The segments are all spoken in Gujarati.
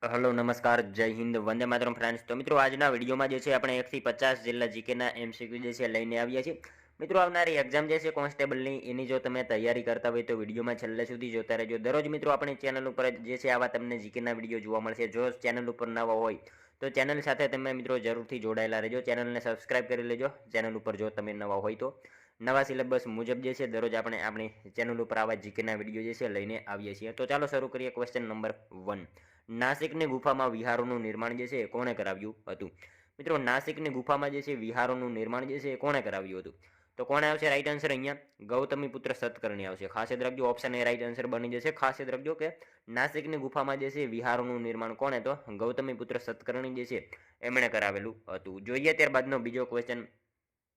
હલો નમસ્કાર જય હિન્દ વંદે માતરમ ફ્રેન્ડ્સ તો મિત્રો આજના વિડીયોમાં જે છે આપણે 1 થી 50 જેટલા જીકેના એમસીક્યુ જે છે લઈને આવ્યા છીએ મિત્રો આવનારી એક્ઝામ જે છે કોન્સ્ટેબલની એની જો તમે તૈયારી કરતા હોય તો વિડીયોમાં છેલ્લે સુધી જોતા રહેજો દરરોજ મિત્રો આપણી ચેનલ ઉપર જે છે આવા તમને જીકેના વિડીયો જોવા મળશે જો ચેનલ ઉપર નવા હોય તો ચેનલ સાથે તમે મિત્રો જરૂરથી જોડાયેલા રહેજો ચેનલને સબસ્ક્રાઇબ કરી લેજો ચેનલ ઉપર જો તમે નવા હોય તો નવા સિલેબસ મુજબ જે છે દરરોજ આપણે આપણી ચેનલ ઉપર આવા જીકેના વિડીયો જે છે લઈને આવીએ છીએ તો ચાલો શરૂ કરીએ ક્વેશ્ચન નંબર 1 નાસિકની ગુફામાં વિહારોનું નિર્માણ જે છે કોણે કરાવ્યું હતું મિત્રો નાસિકની ગુફામાં જે છે વિહારોનું નિર્માણ જે છે કોણે કરાવ્યું હતું તો કોણે આવશે રાઈટ આન્સર અહીંયા ગૌતમી પુત્ર સતકર્ણી આવશે ખાસ યાદ રાખજો ઓપ્શન એ રાઈટ આન્સર બની જશે ખાસ યાદ રાખજો કે નાસિકની ગુફામાં જે છે વિહારોનું નિર્માણ કોણે તો ગૌતમી પુત્ર સતકર્ણી જે છે એમણે કરાવેલું હતું જોઈએ ત્યારબાદનો બીજો ક્વેશ્ચન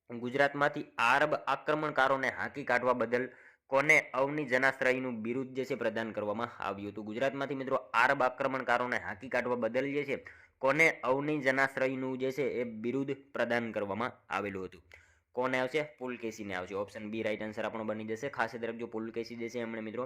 ગુજરાતમાંથી આરબ આક્રમણકારોને હાંકી કાઢવા બદલ કોને અવની જનાશ્રયનું બિરુદ જે છે પ્રદાન કરવામાં આવ્યું હતું ગુજરાતમાંથી મિત્રો આરબ આક્રમણકારોને હાંકી કાઢવા બદલ જે છે કોને અવની જનાશ્રયનું જે છે એ બિરુદ પ્રદાન કરવામાં આવેલું હતું કોને આવશે પુલકેશીને આવશે ઓપ્શન બી રાઈટ આન્સર આપણો બની જશે ખાસ યાદ રાખજો પુલકેશી જે છે એમણે મિત્રો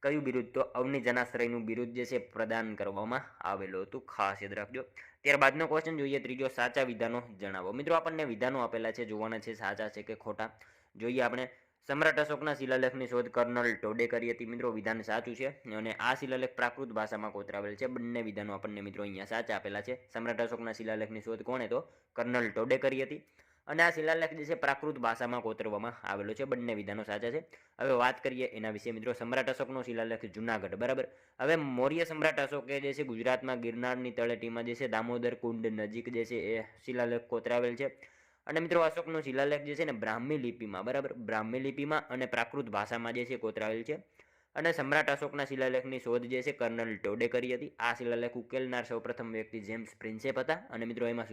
કયું બિરુદ તો અવની જનાશ્રયનું બિરુદ જે છે પ્રદાન કરવામાં આવેલું હતું ખાસ યાદ રાખજો ત્યારબાદનો ક્વેશ્ચન જોઈએ ત્રીજો સાચા વિધાનો જણાવો મિત્રો આપણને વિધાનો આપેલા છે જોવાના છે સાચા છે કે ખોટા જોઈએ આપણે સમ્રાટ અશોકના શિલાલેખની શોધ કર્નલ ટોડે કરી હતી મિત્રો વિધાન સાચું છે અને આ શિલાલેખ પ્રાકૃત ભાષામાં કોતરાવેલ છે બંને વિધાનો આપણને મિત્રો અહીંયા સાચા આપેલા છે સમ્રાટ અશોકના શિલાલેખની શોધ કોણે તો કર્નલ ટોડે કરી હતી અને આ શિલાલેખ જે છે પ્રાકૃત ભાષામાં કોતરવામાં આવેલો છે બંને વિધાનો સાચા છે હવે વાત કરીએ એના વિશે મિત્રો સમ્રાટ અશોકનો શિલાલેખ જુનાગઢ બરાબર હવે મૌર્ય સમ્રાટ અશોકે જે છે ગુજરાતમાં ગિરનારની તળેટીમાં જે છે દામોદર કુંડ નજીક જે છે એ શિલાલેખ કોતરાવેલ છે અને મિત્રો અશોકનો શિલાલેખ જે છે ને બ્રાહ્મી લિપિમાં બરાબર બ્રાહ્મી લિપિમાં અને પ્રાકૃત ભાષામાં જે છે કોતરાવેલ છે અને સમ્રાટ અશોકના શિલાલેખની શોધ જે છે કર્નલ ટોડે કરી હતી આ શિલાલેખ ઉકેલનાર સૌપ્રથમ વ્યક્તિ જેમ્સ પ્રિન્સેપ હતા અને મિત્રો એમાં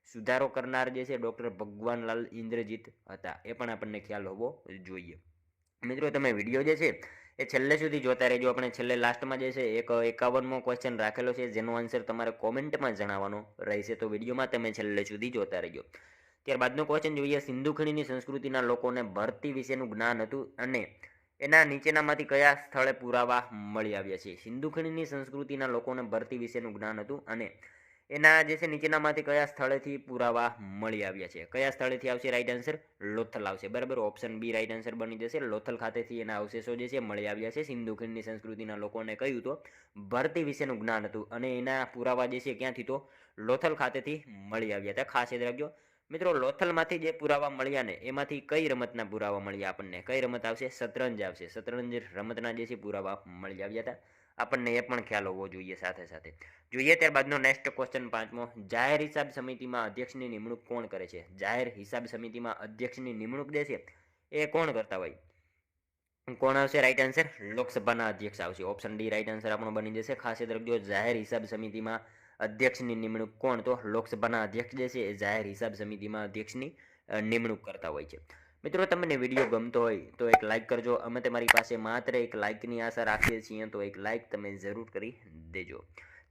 સુધારો કરનાર જે છે ડૉક્ટર ભગવાનલાલ ઇન્દ્રજીત હતા એ પણ આપણને ખ્યાલ હોવો જોઈએ મિત્રો તમે વિડીયો જે છે એ છેલ્લે સુધી જોતા રહેજો આપણે છેલ્લે લાસ્ટમાં જે છે એક 51મો ક્વેશ્ચન રાખેલો છે જેનો આન્સર તમારે કોમેન્ટમાં જણાવવાનો રહેશે તો વિડીયોમાં તમે છેલ્લે સુધી જોતા રહેજો ત્યારબાદનો ક્વેશ્ચન જોઈએ સિંધુ ખીણની સંસ્કૃતિના લોકોને ભરતી વિશેનું જ્ઞાન હતું અને એના નીચેનામાંથી કયા સ્થળે પુરાવા મળી આવ્યા છે સિંધુ ખીણની સંસ્કૃતિના લોકોને ભરતી વિશેનું જ્ઞાન હતું અને એના જે છે નીચેનામાંથી કયા સ્થળેથી પુરાવા મળી આવ્યા છે કયા સ્થળેથી આવશે રાઈટ આન્સર લોથલ આવશે બરાબર ઓપ્શન બી રાઈટ આન્સર બની જશે લોથલ ખાતેથી એના અવશેષો જે છે મળી આવ્યા છે સિંધુ ખીણની સંસ્કૃતિના લોકોને કહ્યું તો ભરતી વિશેનું જ્ઞાન હતું અને એના પુરાવા જે છે ક્યાંથી તો લોથલ ખાતેથી મળી આવ્યા હતા ખાસ યાદ રાખજો મિત્રો લોથલમાંથી જે પુરાવા મળ્યા ને એમાંથી કઈ રમતના પુરાવા મળ્યા આપણને કઈ રમત આવશે શતરંજ આવશે શતરંજ રમતના જે છે પુરાવા મળી આવ્યા હતા આપણને એ પણ ખ્યાલ હોવો જોઈએ સાથે સાથે જોઈએ ત્યારબાદનો નેક્સ્ટ ક્વેશ્ચન પાંચમો જાહેર હિસાબ સમિતિમાં અધ્યક્ષની નિમણૂક કોણ કરે છે જાહેર હિસાબ સમિતિમાં અધ્યક્ષની નિમણૂક જે છે એ કોણ કરતા હોય કોણ આવશે રાઈટ આન્સર લોકસભાના અધ્યક્ષ આવશે ઓપ્શન ડી રાઈટ આન્સર આપણો બની જશે ખાસ યાદ રાખજો જાહેર હિસાબ સમિતિમાં અધ્યક્ષની નિમણૂક કોણ તો લોકસભાના અધ્યક્ષ જે છે એ જાહેર હિસાબ સમિતિમાં અધ્યક્ષની નિમણૂક કરતા હોય છે મિત્રો તમને વિડીયો ગમતો હોય તો એક લાઇક કરજો અમે તમારી પાસે માત્ર એક લાઇકની આશા રાખીએ છીએ તો એક લાઇક તમે જરૂર કરી દેજો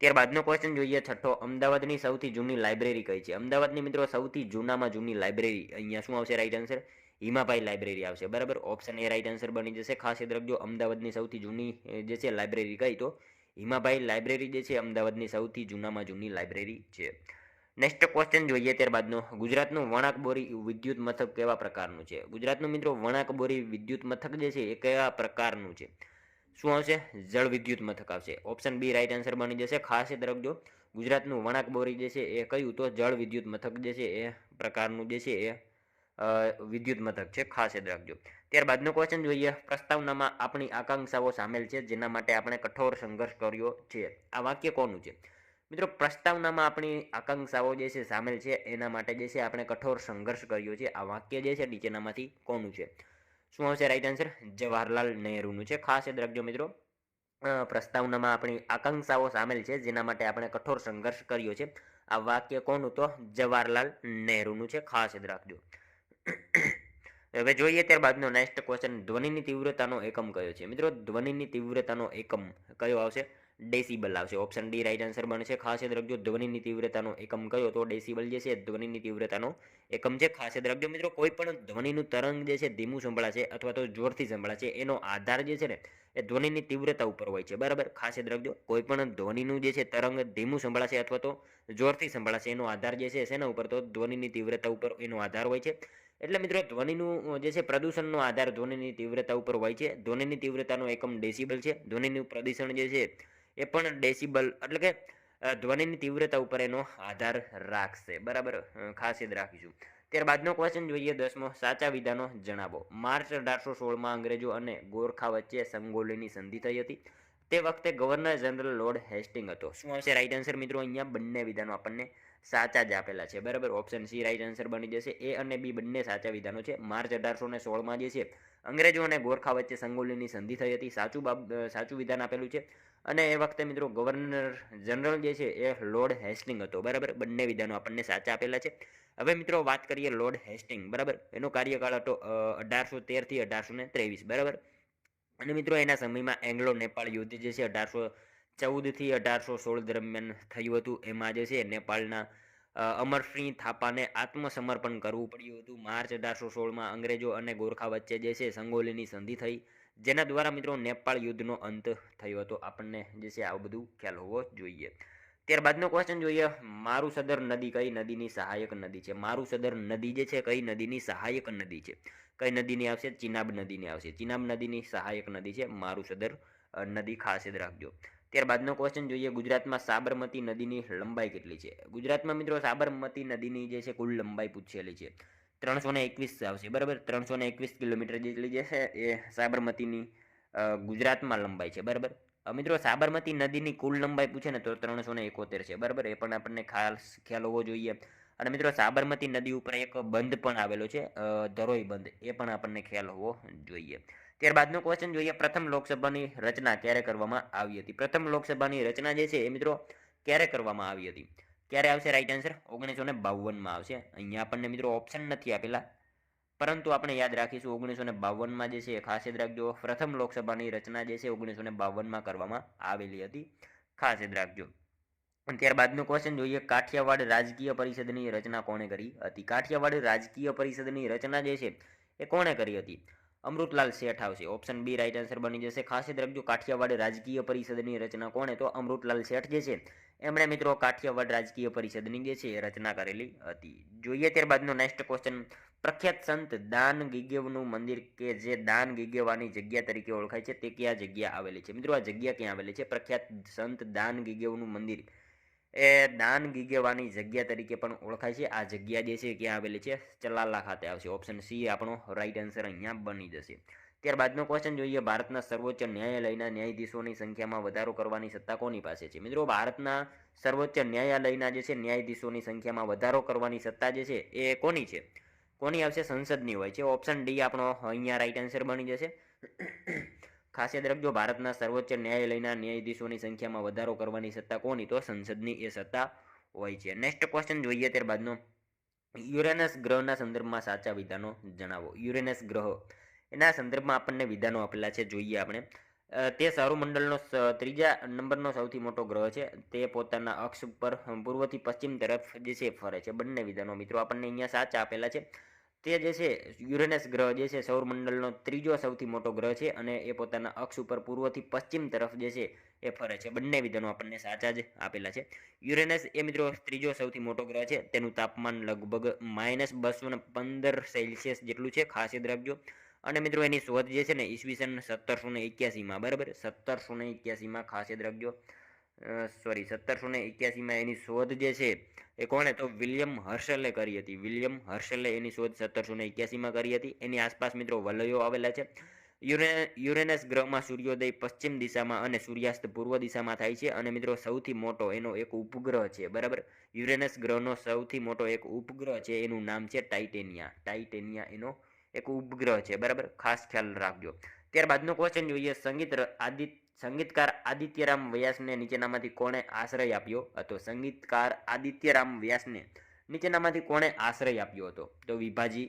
ત્યારબાદનો ક્વેશ્ચન જોઈએ છઠ્ઠો અમદાવાદની સૌથી જૂની લાઇબ્રેરી કઈ છે અમદાવાદની મિત્રો સૌથી જૂનામાં જૂની લાઇબ્રેરી અહીંયા શું આવશે રાઈટ આન્સર હિમાભાઈ લાઇબ્રેરી આવશે બરાબર ઓપ્શન એ રાઈટ આન્સર બની જશે ખાસ યાદ રાખજો અમદાવાદની સૌથી જૂની જે છે લાઇબ્રેરી કઈ તો હિમાભાઈ લાઇબ્રેરી જે છે અમદાવાદની સૌથી જૂનામાં જૂની લાઇબ્રેરી છે નેક્સ્ટ ક્વેશ્ચન જોઈએ ત્યારબાદનો ગુજરાતનું વણાકબોરી વિદ્યુત મથક કેવા પ્રકારનું છે ગુજરાતનું મિત્રો વણાકબોરી વિદ્યુત મથક જે છે એ કયા પ્રકારનું છે શું આવશે જળ વિદ્યુત મથક આવશે ઓપ્શન બી રાઈટ આન્સર બની જશે ખાસ યાદ રાખજો ગુજરાતનું વણાકબોરી જે છે એ કયું તો જળ વિદ્યુત મથક જે છે એ પ્રકારનું જે છે એ વિદ્યુત મથક છે ખાસ યાદ રાખજો ત્યારબાદનો ક્વેશ્ચન જોઈએ પ્રસ્તાવનામાં આપણી આકાંક્ષાઓ સામેલ છે જેના માટે આપણે કઠોર સંઘર્ષ કર્યો છે આ વાક્ય કોનું છે મિત્રો પ્રસ્તાવનામાં આપણી આકાંક્ષાઓ જે છે સામેલ છે એના માટે જે છે આપણે કઠોર સંઘર્ષ કર્યો છે આ વાક્ય જે છે નીચેનામાંથી કોનું છે શું આવશે રાઈટ આન્સર જવાહરલાલ નહેરુનું છે ખાસ યાદ રાખજો મિત્રો પ્રસ્તાવનામાં આપણી આકાંક્ષાઓ સામેલ છે જેના માટે આપણે કઠોર સંઘર્ષ કર્યો છે આ વાક્ય કોનું તો જવાહરલાલ નહેરુનું છે ખાસ યાદ રાખજો હવે જોઈએ ત્યારબાદનો નેક્સ્ટ ક્વેશ્ચન ધ્વનિની તીવ્રતાનો એકમ કયો છે મિત્રો ધ્વનિની તીવ્રતાનો એકમ કયો આવશે ડેસિબલ આવશે. ઓપ્શન ડી રાઈટ આન્સર બનશે. ખાસ યાદ રાખજો ધ્વનિની તીવ્રતાનો એકમ કયો તો ડેસિબલ જે છે ધ્વનિની તીવ્રતાનો એકમ છે. ખાસ યાદ રાખજો મિત્રો કોઈ પણ ધ્વનિનું તરંગ જે છે ધીમું સંભળાશે અથવા તો જોરથી સંભળાશે એનો આધાર જે છે ને એ ધ્વનિની તીવ્રતા ઉપર હોય છે. બરાબર, ખાસ યાદ રાખજો કોઈ પણ ધ્વનિનું જે છે તરંગ ધીમું સંભળાશે અથવા તો જોરથી સંભળાશે એનો આધાર જે છે શેના ઉપર તો ધ્વનિની તીવ્રતા ઉપર એનો આધાર હોય છે. એટલે મિત્રો ધ્વનિનું જે છે પ્રદૂષણનો આધાર ધ્વનિની તીવ્રતા ઉપર હોય છે. ધ્વનિની તીવ્રતાનો એકમ ડેસિબલ છે. ધ્વનિનું પ્રદૂષણ જે છે એ પણ ડેસિબલ એટલે કે ધ્વનિની તીવ્રતા ઉપર એનો આધાર રાખશે. બરાબર, ખાસ યાદ રાખીશું. ત્યારબાદનો ક્વેશ્ચન જોઈએ 10મો. સાચા વિધાનો જણાવો. માર્ચ 1816માં અંગ્રેજો અને ગોરખા વચ્ચે સંગોલીની સંધિ થઈ હતી. તે વખતે ગવર્નર જનરલ લોર્ડ હેસ્ટિંગ હતો. શું આવશે રાઈટ આન્સર મિત્રો? અહીંયા બંને વિધાનો આપણને સાચા જ આપેલા છે. બરાબર, ઓપ્શન સી રાઈટ આન્સર બની જશે. એ અને બી બંને સાચા વિધાનો છે. માર્ચ 1816માં જે છે અંગ્રેજો અને ગોરખા વચ્ચે સંગોલીની સંધિ થઈ હતી. સાચું વિધાન આપેલું છે. અને એ વખતે મિત્રો ગવર્નર જનરલ જે છે એ લોર્ડ હેસ્ટિંગ હતો. બરાબર, બંને વિધાનો આપણને સાચા આપેલા છે. હવે મિત્રો વાત કરીએ લોર્ડ હેસ્ટિંગ. બરાબર, એનો કાર્યકાળ હતો 1813 થી 1823. બરાબર, અને મિત્રો એના સમયમાં એંગ્લો નેપાળ યુદ્ધ જે છે 1814 થી 1816 દરમિયાન થયું હતું. એમાં જે છે નેપાળના અમરસિંહ થાપાને આત્મસમર્પણ કરવું પડ્યું હતું. માર્ચ 1816માં અંગ્રેજો અને ગોરખા વચ્ચે જે છે સંગોલીની સંધિ થઈ, જેના દ્વારા મિત્રો નેપાળ યુદ્ધનો અંત થયો હતો. આપણને જે છે આવું બધું ખ્યાલ હોવો જોઈએ. ત્યારબાદનો ક્વેશ્ચન જોઈએ. મારુસદર નદી કઈ નદીની સહાયક નદી છે? મારુસદર નદી જે છે કઈ નદીની સહાયક નદી છે? કઈ નદીની આવશે? ચિનાબ નદીની આવશે. ચિનાબ નદીની સહાયક નદી છે મારુસદર નદી. ખાસ યાદ રાખજો. ત્યારબાદનો ક્વેશ્ચન જોઈએ. ગુજરાતમાં સાબરમતી નદીની લંબાઈ કેટલી છે? ગુજરાતમાં મિત્રો સાબરમતી નદીની જે છે કુલ લંબાઈ પૂછેલી છે 321 આવશે. બરાબર, 321 કિલોમીટર જેટલી જે છે એ સાબરમતીની ગુજરાતમાં લંબાઈ છે. બરાબર, મિત્રો સાબરમતી નદીની કુલ લંબાઈ પૂછે ને તો 371 છે. બરાબર, એ પણ આપણને ખ્યાલ હોવો જોઈએ. અને મિત્રો સાબરમતી નદી ઉપર એક બંધ પણ આવેલો છે ધરોઈ બંધ, એ પણ આપણને ખ્યાલ હોવો જોઈએ. ત્યારબાદનો ક્વેશ્ચન જોઈએ. પ્રથમ લોકસભાની રચના ક્યારે કરવામાં આવી હતી? પ્રથમ લોકસભાની રચના જે છે એ મિત્રો ક્યારે કરવામાં આવી હતી? ક્યારે આવશે રાઈટ આન્સર? 1952માં આવશે. અહીંયા આપણને મિત્રો ઓપ્શન નથી આપેલા, પરંતુ આપણે યાદ રાખીશું 1952માં જે છે. ખાસ યાદ રાખજો પ્રથમ લોકસભાની રચના જે છે 1952માં કરવામાં આવેલી હતી. ખાસ યાદ રાખજો. ત્યારબાદનો ક્વેશ્ચન જોઈએ. કાઠિયાવાડ રાજકીય પરિષદની રચના કોણે કરી હતી? કાઠિયાવાડ રાજકીય પરિષદની રચના જે છે એ કોણે કરી હતી? અમૃતલાલ શેઠ આવશે. ઓપ્શન બી રાઈટ આન્સર બની જશે. ખાસ યાદ રાખજો કાઠિયાવાડ રાજકીય પરિષદની રચના કોણે તો અમૃતલાલ શેઠ જે છે એમણે મિત્રો કાઠિયાવાડ રાજકીય પરિષદની જે છે રચના કરેલી હતી. જોઈએ ત્યારબાદનો નેક્સ્ટ ક્વેશ્ચન. પ્રખ્યાત સંત દાન ગીગેવનું મંદિર કે જે દાન ગીગેવાની જગ્યા તરીકે ઓળખાય છે તે ક્યાં જગ્યા આવેલી છે? મિત્રો આ જગ્યા ક્યાં આવેલી છે? પ્રખ્યાત સંત દાન ગીગેવનું મંદિર એ દાન ગીગેવાની જગ્યા તરીકે પણ ઓળખાય છે. આ જગ્યા જે છે ક્યાં આવેલી છે? ચલાલા ખાતે આવશે. ઓપ્શન સી આપણો રાઈટ આન્સર અહીંયા બની જશે. ત્યારબાદનો ક્વેશ્ચન જોઈએ. ભારતના સર્વોચ્ચ ન્યાયાલયના ન્યાયાધીશોની સંખ્યામાં વધારો કરવાની સત્તા કોની પાસે છે? મિત્રો ભારતના સર્વોચ્ચ ન્યાયાલયના જે છે ન્યાયાધીશોની સંખ્યામાં વધારો કરવાની સત્તા જે છે એ કોની છે? કોની આવશે? સંસદની હોય છે. ઓપ્શન ડી આપણો અહીંયા રાઈટ આન્સર બની જશે. ખાસ યાદ રાખજો ભારતના સર્વોચ્ચ ન્યાયાલયના ન્યાયાધીશોની સંખ્યામાં વધારો કરવાની સત્તા કોની તો સંસદની એ સત્તા હોય છે. નેક્સ્ટ ક્વેશ્ચન જોઈએ ત્યારબાદનો. યુરેનસ ગ્રહના સંદર્ભમાં સાચા વિધાનો જણાવો. યુરેનસ ગ્રહ એના સંદર્ભમાં આપણને વિધાનો આપેલા છે. જોઈએ આપણે. તે સૌરમંડળનો ત્રીજા નંબરનો સૌથી મોટો ગ્રહ છે. તે પોતાના અક્ષ ઉપર પૂર્વથી પશ્ચિમ તરફ જે છે ફરે છે. બંને વિધાનો મિત્રો આપણને અહીંયા સાચા આપેલા છે. તે જે છે યુરેનસ ગ્રહ જે છે સૌરમંડળનો ત્રીજો સૌથી મોટો ગ્રહ છે અને એ પોતાના અક્ષ ઉપર પૂર્વથી પશ્ચિમ તરફ જે છે એ ફરે છે. બંને વિધાનો આપણને સાચા જ આપેલા છે. યુરેનસ એ મિત્રો ત્રીજો સૌથી મોટો ગ્રહ છે. તેનું તાપમાન લગભગ -215 સેલ્સિયસ જેટલું છે. ખાસ યાદ રાખજો. અને મિત્રો એની શોધ જે છે ને ઈસવીસન 1781માં. બરાબર, 1781માં ખાસ યાદ રાખજો. 1781માં એની શોધ જે છે એ કોણે તો વિલિયમ હર્શલે કરી હતી. વિલિયમ હર્શલે એની શોધ 1781માં કરી હતી. એની આસપાસ મિત્રો વલયો આવેલા છે. યુરેનસ ગ્રહમાં સૂર્યોદય પશ્ચિમ દિશામાં અને સૂર્યાસ્ત પૂર્વ દિશામાં થાય છે. અને મિત્રો સૌથી મોટો એનો એક ઉપગ્રહ છે. બરાબર, યુરેનસ ગ્રહનો સૌથી મોટો એક ઉપગ્રહ છે. એનું નામ છે ટાઇટેનિયા. ટાઇટેનિયા એનો એક ઉપગ્રહ છે. બરાબર, ખાસ ખ્યાલ રાખજો. ત્યારબાદનો ક્વેશ્ચન જોઈએ. સંગીતકાર આદિત્યરામ વ્યાસને નીચેનામાંથી કોણે આશ્રય આપ્યો હતો? સંગીતકાર આદિત્યરામ વ્યાસને નીચેનામાંથી કોણે આશ્રય આપ્યો હતો? તો વિભાજી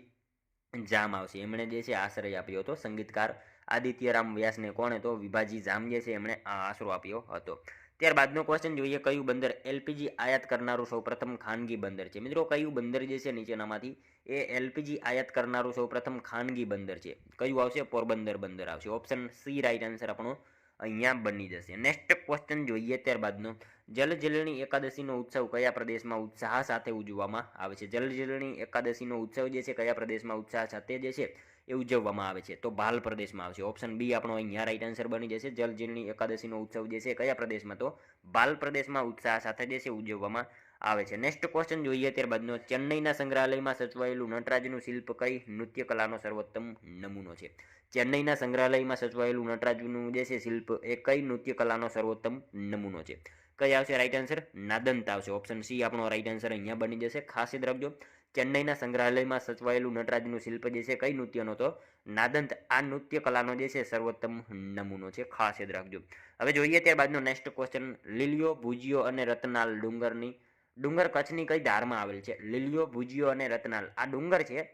જામ આવશે. એમણે જે છે આશ્રય આપ્યો હતો. સંગીતકાર આદિત્યરામ વ્યાસને કોણે તો વિભાજી જામ જે છે એમણે આશરો આપ્યો હતો. ત્યારબાદનો ક્વેશ્ચન જોઈએ, કયું બંદર એલપીજી આયાત કરનારું સૌપ્રથમ ખાનગી બંદર છે? મિત્રો કયું બંદર જે છે નીચેનામાંથી એ એલપીજી આયાત કરનારું સૌપ્રથમ ખાનગી બંદર છે? કયું આવશે? પોરબંદર બંદર આવશે. ઓપ્શન સી રાઈટ આન્સર આપણો અહીંયા બની જશે. નેક્સ્ટ ક્વેશ્ચન જોઈએ ત્યારબાદનો, જલજીલણી એકાદશીનો ઉત્સવ કયા પ્રદેશમાં ઉત્સાહ સાથે ઉજવવામાં આવે છે? જલજીલણી એકાદશીનો ઉત્સવ જે છે કયા પ્રદેશમાં ઉત્સાહ સાથે જે છે એ ઉજવવામાં આવે છે? તો ભાલ પ્રદેશમાં આવશે. ઓપ્શન બી આપણો અહીંયા રાઈટ આન્સર બની જશે. જલજીલણી એકાદશીનો ઉત્સવ જે છે કયા પ્રદેશમાં? તો ભાલ પ્રદેશમાં ઉત્સાહ સાથે જે છે ઉજવવામાં આવે છે. નેક્સ્ટ ક્વેશ્ચન જોઈએ ત્યારબાદનો, ચેન્નઈના સંગ્રહાલયમાં સચવાયેલું નટરાજનું શિલ્પ કઈ નૃત્ય કલાનો સર્વોત્તમ નમૂનો છે? ચેન્નઈના સંગ્રહાલયમાં સચવાયેલું નટરાજનું જે છે શિલ્પ એ કઈ નૃત્ય કલાનો સર્વોત્તમ નમૂનો છે? કઈ આવશે રાઈટ આન્સર? નાદંત આવશે. ઓપ્શન સી આપણો રાઈટ આન્સર અહીંયા બની જશે. ખાસ યાદ રાખજો, ચેન્નઈના સંગ્રહાલયમાં સચવાયેલું નટરાજનું શિલ્પ જે છે કઈ નૃત્યનો? તો નાદંત. આ નૃત્ય કલાનો જે છે સર્વોત્તમ નમૂનો છે. ખાસ યાદ રાખજો. હવે જોઈએ ત્યારબાદનો નેક્સ્ટ ક્વેશ્ચન, લીલિયો, ભુજિયો અને રતનાલ ડુંગર કચ્છની કઈ ધારમાં આવેલ છે? લીલિયો, ભુજિયો અને રતનાલ આ ડુંગર છે,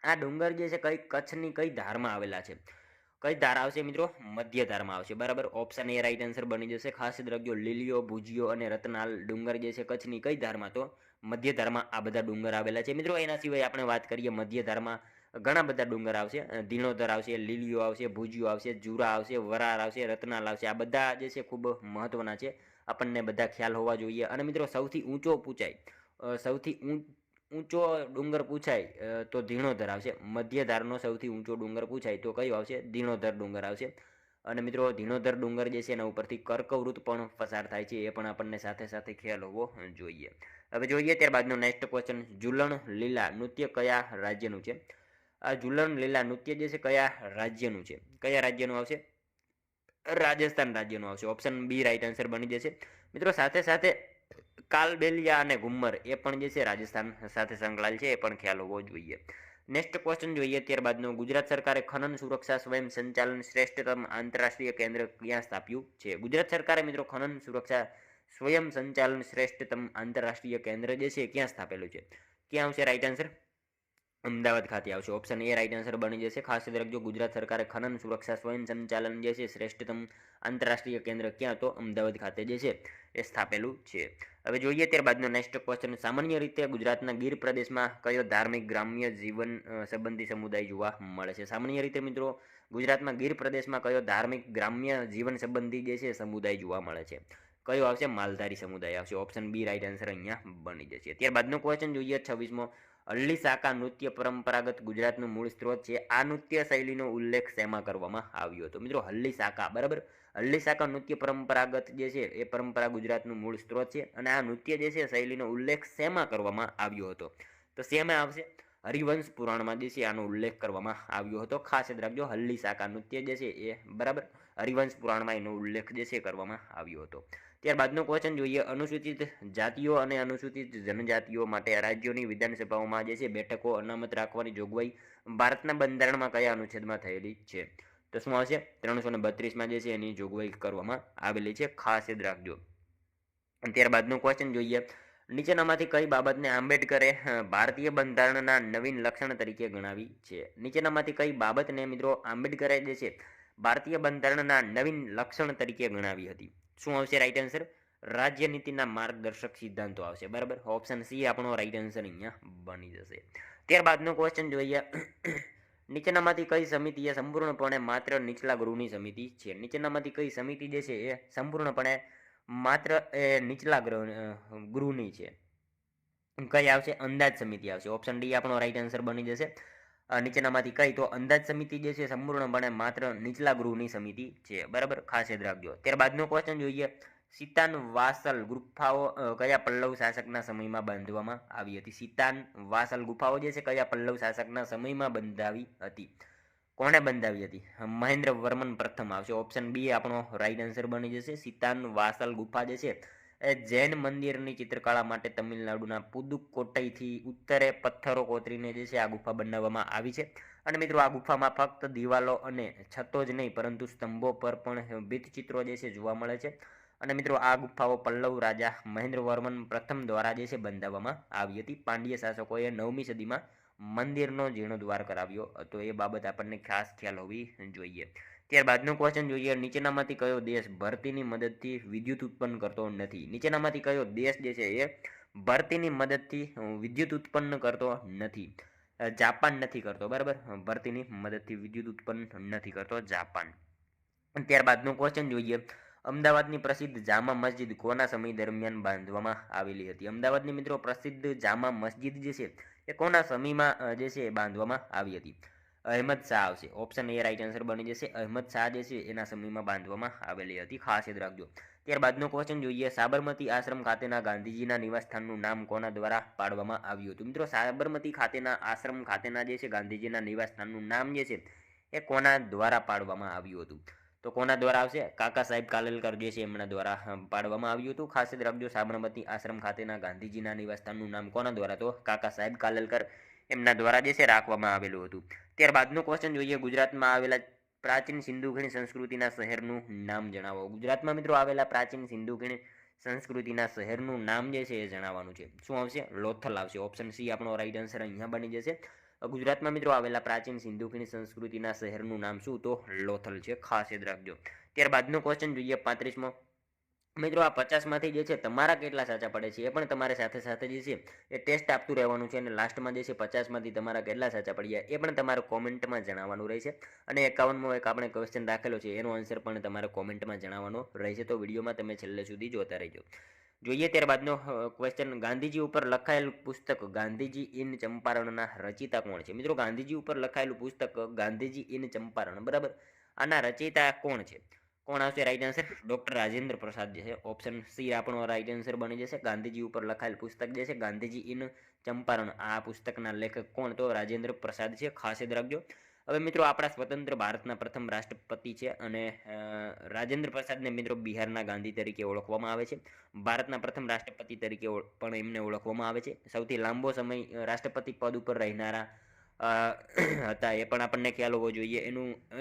આ ડુંગર જે છે કઈ કચ્છની કઈ ધારમાં આવેલા છે? કઈ ધાર આવશે મિત્રો? મધ્ય ધારમાં આવશે. બરાબર, ઓપ્શન એ રાઈટ આન્સર બની જશે. ખાસ યાદ રાખજો, લીલિયો, ભુજિયો અને રતનાલ ડુંગર જે છે કચ્છની કઈ ધારમાં? તો મધ્ય ધારમાં આ બધા ડુંગર આવેલા છે. મિત્રો એના સિવાય આપણે વાત કરીએ મધ્ય ધારમાં ઘણા બધા ડુંગર આવશે. ધીણોધર આવશે, લીલિયો આવશે, ભુજિયો આવશે, જુરા આવશે, વરાર આવશે, રતનાલ આવશે. આ બધા જે છે ખૂબ મહત્વના છે, આપણને બધા ખ્યાલ હોવા જોઈએ. અને મિત્રો સૌથી ઊંચો પૂછાય, સૌથી ઊંચો ડુંગર પૂછાય તો ધીણોધર આવશે. મધ્ય ધારનો સૌથી ઊંચો ડુંગર પૂછાય તો કયો આવશે? ધીણોધર ડુંગર આવશે. અને મિત્રો ધીણોધર ડુંગર જે છે એના ઉપરથી કર્કવૃત પણ પસાર થાય છે, એ પણ આપણને સાથે સાથે ખ્યાલ હોવો જોઈએ. હવે જોઈએ ત્યારબાદનો નેક્સ્ટ ક્વેશ્ચન, ઝૂલણ લીલા નૃત્ય કયા રાજ્યનું છે? આ ઝૂલણ લીલા નૃત્ય જે છે કયા રાજ્યનું છે? કયા રાજ્યનું આવશે? રાજસ્થાન રાજ્યનું આવશે. ઓપ્શન બી રાઈટ આન્સર બની જશે. મિત્રો સાથે સાથે કાલબેલિયા અને ઘુમ્મર એ પણ જે છે રાજસ્થાન સાથે સંકળાયેલ છે, એ પણ ખ્યાલ હોવો જોઈએ. નેક્સ્ટ ક્વેશ્ચન જોઈએ ત્યારબાદનો, ગુજરાત સરકારે ખનન સુરક્ષા સ્વયં સંચાલન શ્રેષ્ઠતમ આંતરરાષ્ટ્રીય કેન્દ્ર ક્યાં સ્થાપ્યું છે? ગુજરાત સરકારે મિત્રો ખનન સુરક્ષા સ્વયં સંચાલન શ્રેષ્ઠતમ આંતરરાષ્ટ્રીય કેન્દ્ર જે છે ક્યાં સ્થાપેલું છે? ક્યાં આવશે રાઈટ આન્સર? અમદાવાદ ખાતે આવશે. ઓપ્શન એ રાઈટ આન્સર બની જશે. ખાસ યાદ રાખજો, ગુજરાત સરકારે ખનન સુરક્ષા સ્વયં સંચાલન જે છે શ્રેષ્ઠતમ આંતરરાષ્ટ્રીય કેન્દ્ર ક્યાં? તો અમદાવાદ ખાતે જે છે એ સ્થાપેલું છે. હવે જોઈએ ત્યારબાદનો નેક્સ્ટ ક્વેશ્ચન, સામાન્ય રીતે ગુજરાતના ગીર પ્રદેશમાં કયો ધાર્મિક ગ્રામ્ય જીવન સંબંધી સમુદાય જોવા મળે છે? સામાન્ય રીતે મિત્રો ગુજરાતમાં ગીર પ્રદેશમાં કયો ધાર્મિક ગ્રામ્ય જીવન સંબંધી જે છે સમુદાય જોવા મળે છે? કયો આવશે? માલધારી સમુદાય આવશે. ઓપ્શન બી રાઈટ આન્સર અહીંયા બની જશે. ત્યારબાદનો ક્વેશ્ચન જોઈએ 26મો, હલ્લી સાકા નૃત્ય પરંપરાગત ગુજરાતનું મૂળ સ્ત્રોત છે. આ નૃત્ય શૈલીનો ઉલ્લેખ શેમાં કરવામાં આવ્યો હતો? મિત્રો હલ્લી સાકા, બરાબર, હલ્લી સાકા નૃત્ય પરંપરાગત જે છે એ પરંપરા ગુજરાતનું મૂળ સ્ત્રોત છે. અને આ નૃત્ય જે છે શૈલીનો ઉલ્લેખ શેમાં કરવામાં આવ્યો હતો? તો શેમાં આવશે? હરિવંશ પુરાણમાં જે છે આનો ઉલ્લેખ કરવામાં આવ્યો હતો. ખાસ યાદ રાખજો, હલ્લી સાકા નૃત્ય જે છે એ બરાબર હરિવંશ પુરાણમાં એનો ઉલ્લેખ જે છે કરવામાં આવ્યો હતો. ત્યારબાદનો ક્વેશ્ચન જોઈએ, અનુસૂચિત જાતિઓ અને અનુસૂચિત જનજાતિઓ માટે રાજ્યોની વિધાનસભાઓમાં જે છે બેઠકો અનામત રાખવાની જોગવાઈ ભારતના બંધારણમાં કયા અનુચ્છેદમાં થયેલી છે? તો શું આવશે? 332માં જે છે એની જોગવાઈ કરવામાં આવેલી છે. ખાસ યાદ રાખજો. ત્યારબાદનો ક્વેશ્ચન જોઈએ, નીચેનામાંથી કઈ બાબતને આંબેડકરે ભારતીય બંધારણના નવીન લક્ષણ તરીકે ગણાવી છે? નીચેનામાંથી કઈ બાબતને મિત્રો આંબેડકરે જે છે ભારતીય બંધારણના નવીન લક્ષણ તરીકે ગણાવી હતી? શું આવશે રાઈટ આન્સર? રાજ્યનીતિના માર્ગદર્શક સિદ્ધાંતો આવશે. બરાબર, ઓપ્શન સી આપણો રાઈટ આન્સર અહીંયા બની જશે. ત્યારબાદનો ક્વેશ્ચન જોઈએ, નીચેનામાંથી કઈ સમિતિ એ સંપૂર્ણપણે માત્ર નીચલા ગૃહની સમિતિ છે? નીચેનામાંથી કઈ સમિતિ જે છે એ સંપૂર્ણપણે માત્ર નીચલા ગૃહની છે? કઈ આવશે? અંદાજ સમિતિ આવશે. ઓપ્શન ડી આપણો રાઈટ આન્સર બની જશે. નીચેનામાંથી કઈ? તો અંદાજ સમિતિ જે છે સંપૂર્ણપણે માત્ર નીચલા ગૃહની સમિતિ છે. બરાબર, ખાસ યાદ રાખજો. ત્યારબાદનો ક્વેશ્ચન જોઈએ, સીતાન વાસલ ગુફાઓ કયા પલ્લવ શાસકના સમયમાં બાંધવામાં આવી હતી? સીતાન વાસલ ગુફાઓ જે છે કયા પલ્લવ શાસકના સમયમાં બંધાવી હતી? કોણે બંધાવી હતી? મહેન્દ્ર વર્મન પ્રથમ આવશે. ઓપ્શન બી આપણો રાઈટ આન્સર બની જશે. સીતાન વાસલ ગુફા જે છે એ જૈન મંદિરની ચિત્રકળા માટે તમિલનાડુના પુદુકોટ્ટઈથી ઉત્તરે પથ્થરો કોતરીને જે છે આ ગુફા બનાવવામાં આવી છે. અને મિત્રો આ ગુફામાં ફક્ત દિવાલો અને છતો જ નહીં પરંતુ સ્તંભો પર પણ ભીંતચિત્રો જે છે જોવા મળે છે. અને મિત્રો આ ગુફાઓ પલ્લવ રાજા મહેન્દ્ર વર્મન પ્રથમ દ્વારા જે છે બંધાવવામાં આવી હતી. પાંડ્ય શાસકોએ 9મી સદીમાં મંદિરનો જીર્ણોદ્ધાર કરાવ્યો હતો. એ બાબત આપણને ખાસ ખ્યાલ હોવી જોઈએ. ત્યારબાદનો ક્વેશ્ચન જોઈએ, નીચેનામાંથી કયો દેશ ભરતીની મદદથી વિદ્યુત ઉત્પન્ન કરતો નથી? નીચેનામાંથી કયો દેશ જે છે એ ભરતીની મદદથી વિદ્યુત ઉત્પન્ન કરતો નથી? જાપાન નથી કરતો, બરાબર. ભરતીની મદદથી વિદ્યુત ઉત્પન્ન નથી કરતો જાપાન. ત્યારબાદનો ક્વેશ્ચન જોઈએ, અમદાવાદની પ્રસિદ્ધ જામા મસ્જિદ કોના સમય દરમિયાન બાંધવામાં આવેલી હતી? અમદાવાદની મિત્રો પ્રસિદ્ધ જામા મસ્જિદ જે છે એ કોના સમયમાં જે છે બાંધવામાં આવી હતી? અહેમદ શાહ આવશે. ઓપ્શન એ રાઈટ આન્સર બની જશે. અહેમદ શાહ જે છે એના સમયમાં બાંધવામાં આવેલી હતી, ખાસ યાદ રાખજો. ત્યારબાદનો ક્વેશ્ચન જોઈએ, સાબરમતી આશ્રમ ખાતેના ગાંધીજીના નિવાસસ્થાનનું નામ કોના દ્વારા પાડવામાં આવ્યું હતું? મિત્રો સાબરમતી ખાતેના આશ્રમ ખાતેના જે છે ગાંધીજીના નિવાસસ્થાનનું નામ જે છે એ કોના દ્વારા પાડવામાં આવ્યું હતું? તો કોના દ્વારા આવશે? કાકા સાહેબ કાલેલકર જે છે એમના દ્વારા પાડવામાં આવ્યું હતું. ખાસ યાદ રાખજો, સાબરમતી આશ્રમ ખાતેના ગાંધીજીના નિવાસસ્થાનનું નામ કોના દ્વારા? તો કાકા સાહેબ કાલેલકર એમના દ્વારા જે છે રાખવામાં આવેલું હતું. ત્યારબાદનો ક્વેશ્ચન જોઈએ, ગુજરાતમાં આવેલા પ્રાચીન સિંધુ ખીણ સંસ્કૃતિના શહેરનું નામ જણાવો. ગુજરાતમાં મિત્રો આવેલા પ્રાચીન સિંધુ ખીણ સંસ્કૃતિના શહેરનું નામ જે છે એ જણાવવાનું છે. શું આવશે? લોથલ આવશે. ઓપ્શન સી આપણો રાઈટ આન્સર અહીંયા બની જશે. ગુજરાતમાં મિત્રો આવેલા પ્રાચીન સિંધુ ખીણ સંસ્કૃતિના શહેરનું નામ શું? તો લોથલ છે, ખાસ યાદ રાખજો. ત્યારબાદનો ક્વેશ્ચન જોઈએ 35મો. મિત્રો આ 50માંથી જે છે તમારા કેટલા સાચા પડે છે એ પણ તમારે સાથે સાથે જે છે એ ટેસ્ટ આપતું રહેવાનું છે, અને લાસ્ટમાં જે છે 50માંથી તમારા કેટલા સાચા પડ્યા એ પણ તમારે કોમેન્ટમાં જણાવવાનું રહેશે. અને 51મો એક આપણે ક્વેશ્ચન રાખેલો છે એનો આન્સર પણ તમારે કોમેન્ટમાં જણાવવાનો રહેશે. તો વિડીયોમાં તમે છેલ્લે સુધી જોતા રહેજો. જોઈએ ત્યારબાદનો ક્વેશ્ચન, ગાંધીજી ઉપર લખાયેલું પુસ્તક ગાંધીજી ઇન ચંપારણના રચિતા કોણ છે? મિત્રો ગાંધીજી ઉપર લખાયેલું પુસ્તક ગાંધીજી ઇન ચંપારણ, બરાબર, આના રચયિતા કોણ છે? કોણ આવશે right answer? Doctor Rajendra Prasad જે છે. ઓપ્શન સી આપણો રાઈટ આન્સર બની જશે. ગાંધીજી ઉપર લખાયેલ પુસ્તક જે છે ગાંધીજી ઇન ચંપારણ, આ પુસ્તકના લેખક કોણ? તો રાજેન્દ્ર પ્રસાદ છે, ખાસ યાદ રાખજો. હવે મિત્રો આપણા સ્વતંત્ર ભારતના પ્રથમ રાષ્ટ્રપતિ છે, અને રાજેન્દ્ર પ્રસાદને મિત્રો બિહારના ગાંધી તરીકે ઓળખવામાં આવે છે. ભારતના પ્રથમ રાષ્ટ્રપતિ તરીકે પણ એમને ઓળખવામાં આવે છે. સૌથી લાંબો સમય રાષ્ટ્રપતિ પદ ઉપર રહેનારા હતા એ પણ આપણને ખ્યાલ હોવો જોઈએ.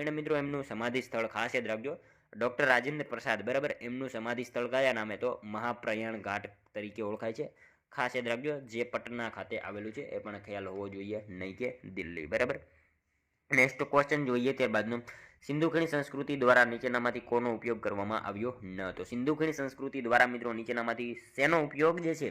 એને મિત્રો એમનું સમાધિ સ્થળ ખાસ યાદ રાખજો, ડોક્ટર રાજેન્દ્ર પ્રસાદ, બરાબર, એમનું સમાધિ સ્થળ કયા નામે? તો મહાપ્રયાણ ઘાટ તરીકે ઓળખાય છે, ખાસ યાદ રાખજો, જે પટના ખાતે આવેલું છે. એ પણ ખ્યાલ હોવો જોઈએ, નહીં કે દિલ્હી, બરાબર. નેક્સ્ટ ક્વેશ્ચન જોઈએ ત્યારબાદનો, સિંધુ ખીણ સંસ્કૃતિ દ્વારા નીચેનામાંથી કોનો ઉપયોગ કરવામાં આવ્યો ન હતો? સિંધુ ખીણ સંસ્કૃતિ દ્વારા મિત્રો નીચેનામાંથી શેનો ઉપયોગ જે છે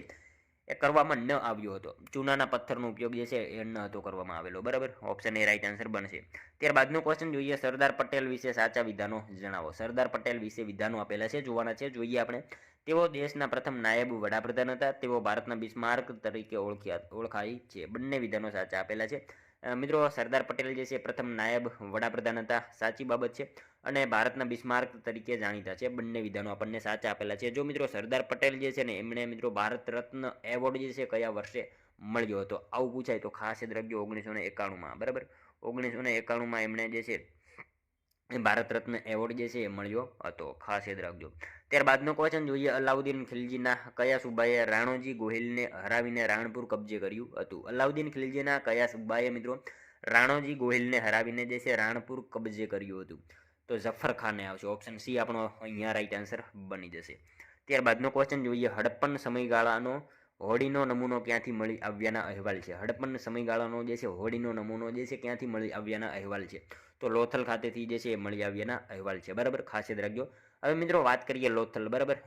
એ કરવામાં ન આવ્યો હતો? ચૂનાના પથ્થરનો ઉપયોગ જે છે એ ન હતો કરવામાં આવેલો, બરાબર. ઓપ્શન એ રાઈટ આન્સર બનશે. ત્યારબાદનો ક્વેશ્ચન જોઈએ, સરદાર પટેલ વિશે સાચા વિધાનો જણાવો. સરદાર પટેલ વિશે વિધાનો આપેલા છે, જોવાના છે. જોઈએ આપણે, તેઓ દેશના પ્રથમ નાયબ વડાપ્રધાન હતા. તેઓ ભારતના બિસ્માર્ક તરીકે ઓળખાય છે. બંને વિધાનો સાચા આપેલા છે. મિત્રો સરદાર પટેલ જે છે પ્રથમ નાયબ વડાપ્રધાન હતા, સાચી બાબત છે, અને ભારતના બિસ્માર્ક તરીકે જાણીતા છે. બંને વિધાનો આપણને સાચા આપેલા છે. જો મિત્રો સરદાર પટેલ જે છે ને એમણે મિત્રો ભારત રત્ન એવોર્ડ જે છે કયા વર્ષે મળ્યો હતો આવું પૂછાય તો ખાસ યાદ રાખજો 1991માં, બરાબર. 1991માં એમણે જે છે ભારત રત્ન એવોર્ડ જે છે એ મળ્યો હતો, ખાસ યાદ રાખજો. ત્યારબાદનો ક્વેશ્ચન જોઈએ, અલાઉદ્દીન ખિલજીના કયા સુબાએ રાણોજી ગોહિલને હરાવીને રાણપુર કબજે કર્યું હતું? અલાઉદ્દીન ખિલજીના કયા સુબાએ મિત્રો રાણોજી ગોહિલને હરાવીને જે છે રાણપુર કબજે કર્યું હતું? તો ઝફર ખાને આવશે. ઓપ્શન સી આપણો અહીંયા રાઈટ આન્સર બની જશે. ત્યારબાદનો ક્વેશ્ચન જોઈએ, હડપ્પન સમયગાળાનો હોડીનો નમૂનો ક્યાંથી મળી આવ્યાના અહેવાલ છે? હડપ્પન સમયગાળાનો જે છે હોડીનો નમૂનો જે છે ક્યાંથી મળી આવ્યાના અહેવાલ છે? તો લોથલ ખાતેથી જે છે એ મળી આવ્યાના અહેવાલ છે, બરાબર, ખાસ યાદ રાખજો. હવે મિત્રો વાત કરીએ લોથલ, બરાબર.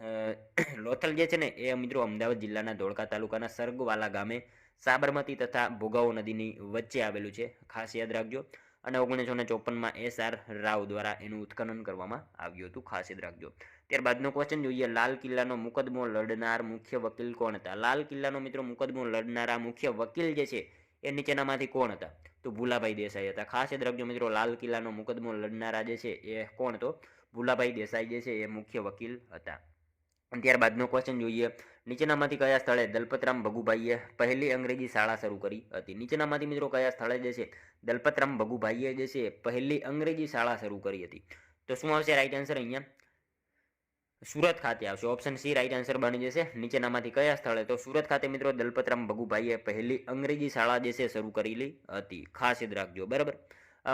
લોથલ જે છે ને એ મિત્રો અમદાવાદ જિલ્લાના ધોળકા તાલુકાના સરગવાલા ગામે સાબરમતી તથા ભોગાવો નદીની વચ્ચે આવેલું છે, ખાસ યાદ રાખજો. અને 1954માં SR રાવ દ્વારા એનું ઉત્ખનન કરવામાં આવ્યું હતું, ખાસ યાદ રાખજો. ત્યારબાદનો ક્વેશ્ચન જોઈએ, લાલ કિલ્લાનો મુકદમો લડનાર મુખ્ય વકીલ કોણ હતા? લાલ કિલ્લાનો મિત્રો મુકદમો લડનારા મુખ્ય વકીલ જે છે એ નીચેનામાંથી કોણ હતા? તો ભુલાભાઈ દેસાઈ હતા, ખાસ યાદ રાખજો મિત્રો. લાલ કિલ્લાનો મુકદમો લડનારા જે છે એ કોણ? તો ભુલાભાઈ દેસાઈ જે છે એ મુખ્ય વકીલ હતા. ત્યારબાદનો ક્વેશ્ચન જોઈએ, નીચેનામાંથી કયા સ્થળે દલપતરામ ભગુભાઈએ પહેલી અંગ્રેજી શાળા શરૂ કરી હતી? નીચેનામાંથી મિત્રો કયા સ્થળે જે છે દલપતરામ ભગુભાઈએ જે છે પહેલી અંગ્રેજી શાળા શરૂ કરી હતી? તો શું આવશે રાઈટ આન્સર અહીંયા? સુરત ખાતે આવશે. ઓપ્શન સી રાઈટ આન્સર બની જશે. નીચેનામાંથી કયા સ્થળે? તો સુરત ખાતે મિત્રો દલપતરામ ભગુભાઈએ પહેલી અંગ્રેજી શાળા જે છે શરૂ કરેલી હતી, ખાસ યાદ રાખજો, બરાબર.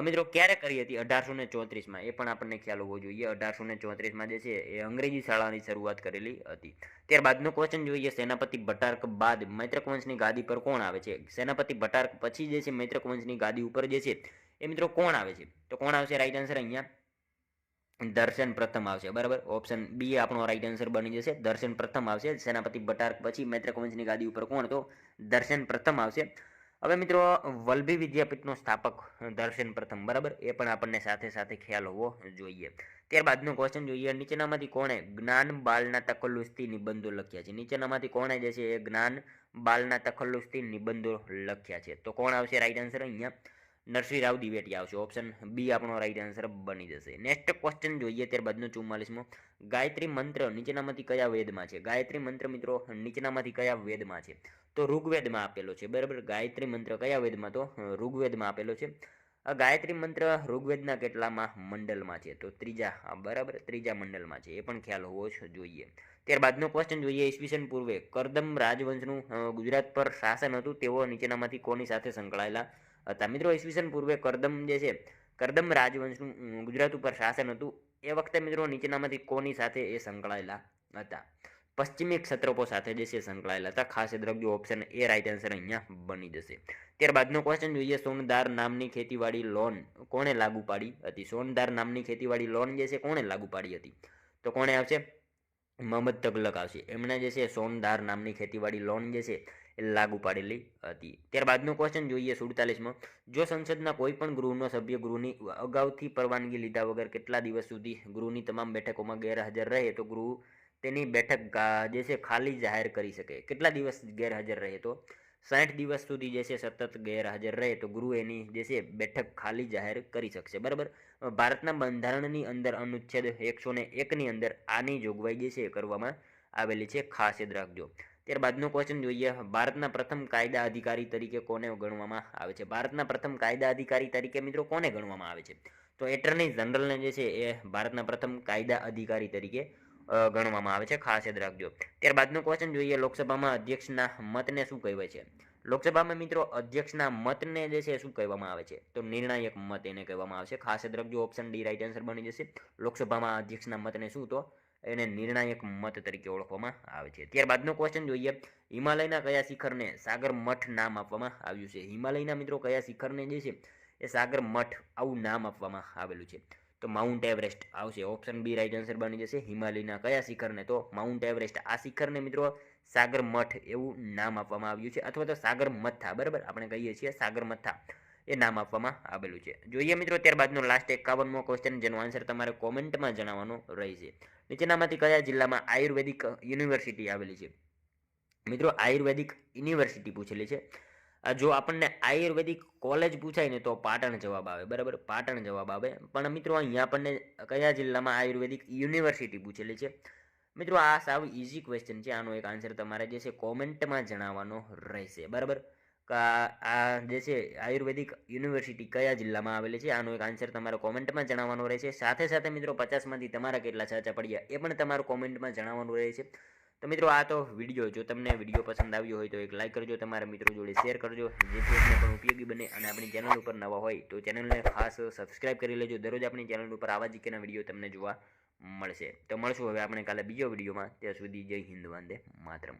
મિત્રો ક્યારે કરી હતી? 1834માં. એ પણ આપણને ખ્યાલ હોવો જોઈએ. 1834માં જે છે એ અંગ્રેજી શાળાની શરૂઆત કરેલી હતી. ત્યારબાદનો ક્વેશ્ચન જોઈએ, સેનાપતિ ભટ્ટારક બાદ મૈત્રક વંશની ગાદી પર કોણ આવે છે? સેનાપતિ ભટ્ટારક પછી જે છે મૈત્રક વંશની ગાદી ઉપર જે છે એ મિત્રો કોણ આવે છે? તો કોણ આવશે રાઈટ આન્સર અહીંયા? દર્શન પ્રથમ આવશે, બરાબર. ઓપ્શન બી આપણો રાઈટ આન્સર બની જશે. દર્શન પ્રથમ આવશે. સેનાપતિ ભટ્ટારક પછી મૈત્રક વંશની ગાદી ઉપર કોણ? તો દર્શન પ્રથમ આવશે. હવે મિત્રો, વલ્લભી વિદ્યાપીઠનો સ્થાપક દર્શન પ્રથમ, બરાબર, એ પણ આપણને સાથે સાથે ખ્યાલ હોવો જોઈએ. ત્યારબાદનો ક્વેશ્ચન જોઈએ. નીચેનામાંથી કોણે જ્ઞાન બાલના તખલ્લુસથી નિબંધો લખ્યા છે? નીચેનામાંથી કોણે જે છે એ જ્ઞાન બાલના તખલ્લુસથી નિબંધો લખ્યા છે? તો કોણ આવશે રાઈટ આન્સર? અહીંયા નરસિંહરાવ દિવેટિયા આવશે. ઓપ્શન બી આપણો રાઈટ આન્સર બની જશે. નેક્સ્ટ ક્વેશ્ચન જોઈએ. ત્યારબાદનો 44મો. ગાયત્રી મંત્ર નીચેનામાંથી કયા વેદમાં છે? ગાયત્રી મંત્ર મિત્રો નીચેનામાંથી કયા વેદમાં છે? તો ઋગ્વેદમાં આપેલો છે, બરાબર. ગાયત્રી મંત્ર કયા વેદમાં? તો ઋગ્વેદમાં આપેલો છે. આ ગાયત્રી મંત્ર ઋગ્વેદના કેટલામાં મંડળમાં છે? તો ત્રીજા, બરાબર, ત્રીજા મંડળમાં છે. એ પણ ખ્યાલ હોવો જ જોઈએ. ત્યારબાદનો ક્વેશ્ચન જોઈએ. ઈસવીસન પૂર્વે કરદમ રાજવંશનું ગુજરાત પર શાસન હતું. તેઓ નીચેનામાંથી કોની સાથે સંકળાયેલા હતા? મિત્રો, ઈસવીસન પૂર્વે કરદમ જે છે, કરદમ રાજવંશનું ગુજરાત ઉપર શાસન હતું. એ વખતે મિત્રો નીચેનામાંથી કોની સાથે એ સંકળાયેલા હતા? પશ્ચિમી ક્ષત્રપો સાથે જે છે સંકળાયેલા હતા. ખાસ યાદ રાખજો. ઓપ્શન એ રાઈટ આન્સર અહીંયા બની જશે. ત્યારબાદનો ક્વેશ્ચન જોઈએ. સોનદાર નામની ખેતીવાડી લોન કોણે લાગુ પાડી હતી? સોનદાર નામની ખેતીવાડી લોન જે છે કોણે લાગુ પાડી હતી? તો કોણે આવશે? મોહમ્મદ તગલક આવશે. એમણે જે છે સોનદાર નામની ખેતીવાડી લોન જે છે એ લાગુ પાડેલી હતી. ત્યારબાદનો ક્વેશ્ચન જોઈએ. 47મો. જો સંસદના કોઈ પણ ગૃહનો સભ્ય ગૃહની અગાઉથી પરવાનગી લીધા વગર કેટલા દિવસ સુધી ગૃહની તમામ બેઠકોમાં ગેરહાજર રહે તો ગૃહ તેની બેઠક જે છે ખાલી જાહેર કરી શકે? કેટલા દિવસ ગેરહાજર રહે? તો 60 દિવસ સુધી જે છે સતત ગેરહાજર રહે તો ગૃહ એની જે છે બેઠક ખાલી જાહેર કરી શકશે, બરાબર. ભારતના બંધારણની અંદર અનુચ્છેદ 101ની અંદર આની જોગવાઈ જે છે કરવામાં આવેલી છે. ખાસ યાદ રાખજો. ત્યારબાદનો ક્વેશ્ચન જોઈએ. ભારતના પ્રથમ કાયદા અધિકારી તરીકે કોને ગણવામાં આવે છે? ભારતના પ્રથમ કાયદા અધિકારી તરીકે મિત્રો કોને ગણવામાં આવે છે? તો એટર્ની જનરલને જે છે એ ભારતના પ્રથમ કાયદા અધિકારી તરીકે ગણવામાં આવે છે. ખાસ યાદ રાખજો. ત્યારબાદનો ક્વેશ્ચન જોઈએ. લોકસભામાં અધ્યક્ષના મતને શું કહેવાય છે? લોકસભામાં મિત્રો અધ્યક્ષના મતને જે છે શું કહેવામાં આવે છે? તો નિર્ણાયક મત એને કહેવામાં આવે છે. ખાસ યાદ રાખજો. ઓપ્શન ડી રાઈટ આન્સર બની જશે. લોકસભામાં અધ્યક્ષના મતને શું? તો એને નિર્ણાયક મત તરીકે ઓળખવામાં આવે છે. ત્યારબાદનો ક્વેશ્ચન જોઈએ. હિમાલયના કયા શિખરને સાગર મઠ નામ આપવામાં આવ્યું છે? હિમાલયના મિત્રો કયા શિખરને જે છે એ સાગર મઠ આવું નામ આપવામાં આવેલું છે? તો માઉન્ટ એવરેસ્ટ આવશે. ઓપ્શન બી રાઈટ આન્સર બની જશે. હિમાલયના કયા શિખરને? તો માઉન્ટ એવરેસ્ટ. આ શિખરને મિત્રો સાગર મઠ એવું નામ આપવામાં આવ્યું છે, અથવા તો સાગર મથ્થા, બરાબર, આપણે કહીએ છીએ સાગર મથ્થા, એ નામ આપવામાં આવેલું છે. જોઈએ મિત્રો ત્યારબાદનો લાસ્ટ 51મો ક્વેશ્ચન, જેનો આન્સર તમારે કોમેન્ટમાં જણાવવાનો રહેશે. નીચેનામાંથી કયા જિલ્લામાં આયુર્વેદિક યુનિવર્સિટી આવેલી છે? મિત્રો આયુર્વેદિક યુનિવર્સિટી પૂછેલી છે. જો આપણને આયુર્વેદિક કોલેજ પૂછાય ને તો પાટણ જવાબ આવે, બરાબર, પાટણ જવાબ આવે. પણ મિત્રો અહીંયા આપણને કયા જિલ્લામાં આયુર્વેદિક યુનિવર્સિટી પૂછેલી છે? મિત્રો આ સાવ ઇઝી ક્વેશ્ચન છે. આનો એક આન્સર તમારે જે છે કોમેન્ટમાં જણાવવાનો રહેશે, બરાબર. આ જે છે આયુર્વેદિક યુનિવર્સિટી કયા જિલ્લામાં આવેલી છે? આનો એક આન્સર તમારે કોમેન્ટમાં જણાવવાનો રહેશે. સાથે સાથે મિત્રો 50માંથી તમારા કેટલા સાચા પડ્યા એ પણ તમારું કોમેન્ટમાં જણાવવાનું રહેશે. તો મિત્રો આ તો વિડીયો, જો તમને વિડીયો પસંદ આવ્યો હોય તો એક લાઇક કરજો, તમારા મિત્રો જોડે શેર કરજો, જેથી એમને પણ ઉપયોગી બને. અને આપણી ચેનલ ઉપર નવા હોય તો ચેનલને ખાસ સબસ્ક્રાઇબ કરી લેજો. દરરોજ આપણી ચેનલ ઉપર આવા જ વિડીયો તમને જોવા મળશે. તો મળશું હવે આપણે કાલે બીજો વિડીયોમાં. ત્યાં સુધી જય હિન્દ, વંદે માતરમ.